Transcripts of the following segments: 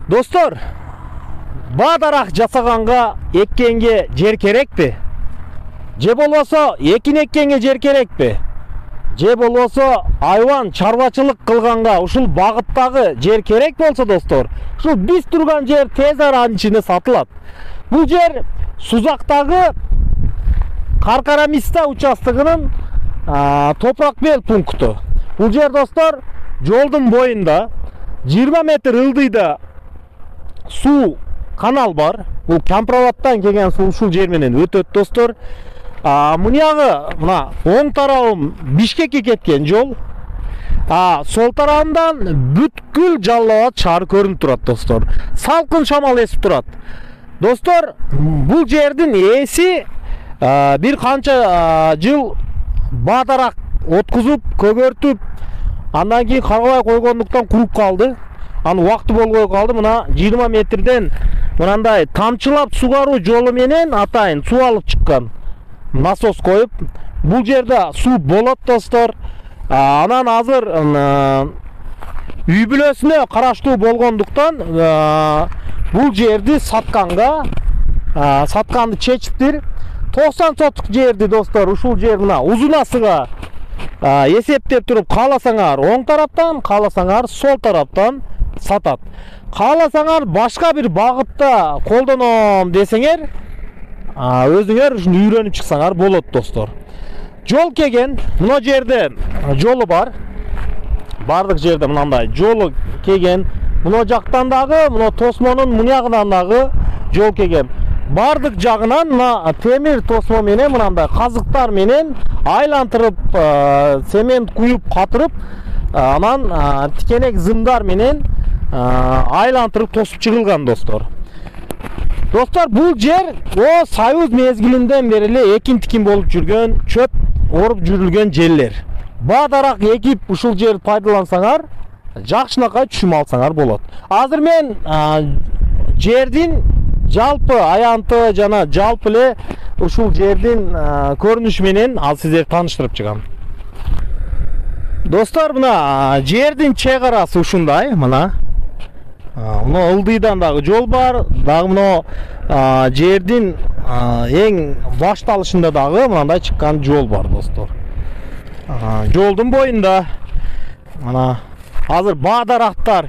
Dostlar, bağdarak жасаганга эккенге жер керекпи? Же болбосо экин эккенге жер керекпи? Же болбосо айван чарбачылык кылганга ушул багыттагы жер керек болсо достор, ушул биз турган жер тез аранын ичинде сатылат. Бул жер Сузактагы Каркарамиста участогунун топурак бел пункту. Бул жер достор жолдун боюнда 20 метр ылдыйда суу канал бар. Бул Кампроваттан келген суу ушул жер менен өтөт достор. Мунягы мына оң тарабым Бишкекке кеткен жол. Сол тарабынан бүткүл Жалал Абад шаары көрүнүп турат достор. Салкын шамал эсип турат. Достор, бул жердин ээси бир канча жыл бадарак откузуп, көгөртүп, андан кийин карабай койгондуктан куруп калды. Анын убакыты болбой калды. Мына 20 метрден мынандай тамчылап сугаруу жолу менен атайын суу алып чыккан. Насос коюп, бул жерде суу болот достор. Анан азыр үй бүлөсүнө караштуу болгондуктан бул жерди сатканды чечиптир. 90 сотук жерди достор, ушул жер мына узунасыга эсептеп туруп, кааласаңар оң тараптан, кааласаңар сол тараптан сатат. Кааласаңар башка бир багытта колдоном десеңер, өзүңөр ушуну үйрөнүп чыксаңар болот достор. Жол кеген, мына жерде жолу бар. Бардык жерде мынандай жолу кеген. Мына жактан дагы, мына тосмонун мунягынан дагы жол кеген. Бардык жагынан мына темир тосмо менен мынандай казыктар менен айлантырып, цемент куюп катырып, анан тикенек зымдар менен айлантырып тосуп чыгылган достор. Достор, бул жер Союз мезгилинден бери эле экин-тикин болуп жүргөн, чөп оруп жүрүлгөн жерлер. Бадарак экип ушул жерди пайдалансаңар, жакшынакай түшүм алсаңар болот. Азыр мен жердин жалпы аянты жана жалпы эле ушул жердин көрүнүшү менен ал сиздерди тааныштырып чыгам. Достор, мына жердин чек арасы ушундай, мына. Мына ылдыйдан дагы жол бар, дагы мына жердин эң башталышында дагы мындай чыккан жол бар достор. Жолдун боюнда мына азыр бадарактар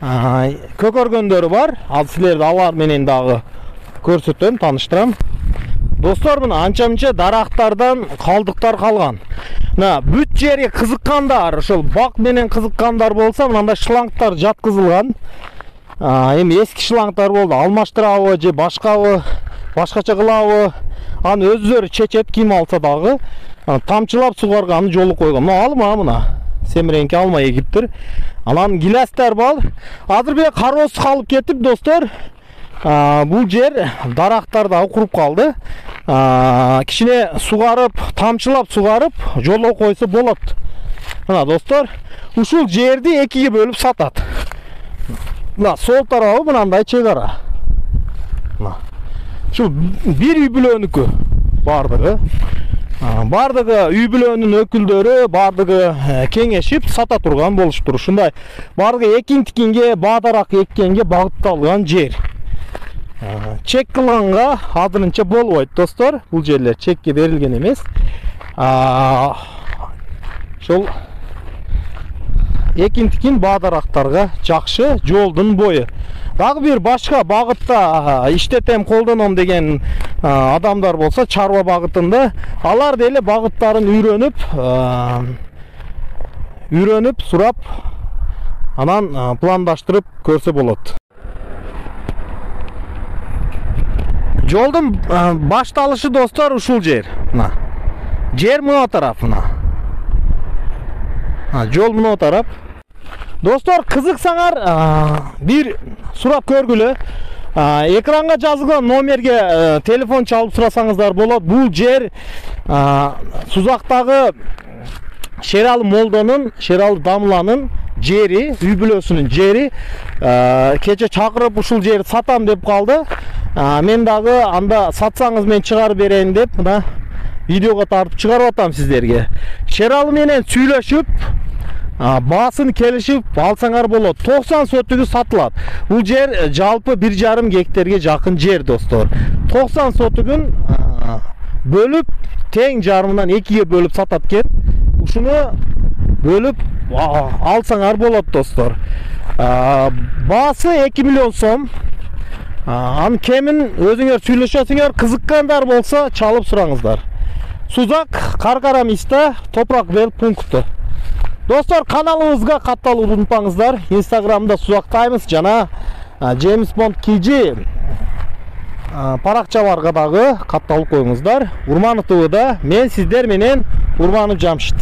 көкөргөндөрү бар. Ал силерди алар менен дагы көрсөтөм, тааныштырам. Достор, мына анча-мынча дарактардан калдыктар калган. Мына бүт жерге кызыккандар, ошол бак менен кызыккандар болсо, мындай шлангтар жаткызылган. Эми эски шлангтар болду, алмаштырабы же башкача кылабы, аны өздөрү чечет, ким алса дагы. Тамчылап сугарган жолу койгон. Мына алма, мына семиреңки алма эгиптир. Анан гиластар бар. Азыр бир кароос калып кетип достор. Бул жер дарактар дагы куруп калды. Кичине сугарып, тамчылап сугарып, жолго койсо болот. Мына достор, ушул жерди экиге бөлүп сатат. Мына сол тарабы мындай чек ара. Мына ушул бир үй бүлөнүкү бардыгы. Бардыгы үй бүлөнүн өкүлдөрү бардыгы кеңешип сата турган болуштур. Ушундай бардыгы экин-тикинге, бадарак эккенге багытталган жер. Чек кылганга азырынча болбойт достор. Бул жерлер чекке берилген эмес. Ошол экин-тикин бадарактарга жакшы жолдун бою. Дагы бир башка багытта иштетем, колдоном деген адамдар болсо, чарба багытында, алар деле багыттарын үйрөнүп, сурап, анан пландаштырып көрсө болот. Жолдун башталышы достор ушул жер. Мына жер мына тарап, мына. Жол мына тарап. Достор, кызыксаңар бир сурап көргүлө. Экранга жазылган номерге телефон чалып сурасаңыздар болот. Бул жер Сузактагы Шералы Молдонун, Шералы Дамланын жери, үй бүлөсүнүн жери. Кече чакырып ушул жерди сатам деп калды. Мен дагы анда сатсаңыз мен чыгарып берейин деп мына видеого тартып чыгарып атам сиздерге. Шералы менен сүйлөшүп, Баасын келишип алсаңар болот. 90 сотүгү сатылат. Бул жер жалпы 1,5 гектарга жакын жер достор. 90 сотүгүн бөлүп тең жарымынан 2ге бөлүп сатат экен. Ушуну бөлүп алсаңар болот достор. Баасы 2 миллион сом. Анын кемин өзүңөр сүйлөшөсүңөр, кызыккандар болсо чалып сураңыздар. Сузак, Каркара Миста, Топурак Бел пункту. Достор, каналыбызга катталууну унутпаңыздар. Инстаграмда Сузак Таймс жана Джеймс Бонд KG паракчаларга дагы катталып коюңуздар. Урманов ТВда мен сиздер менен Урманов Жамшит.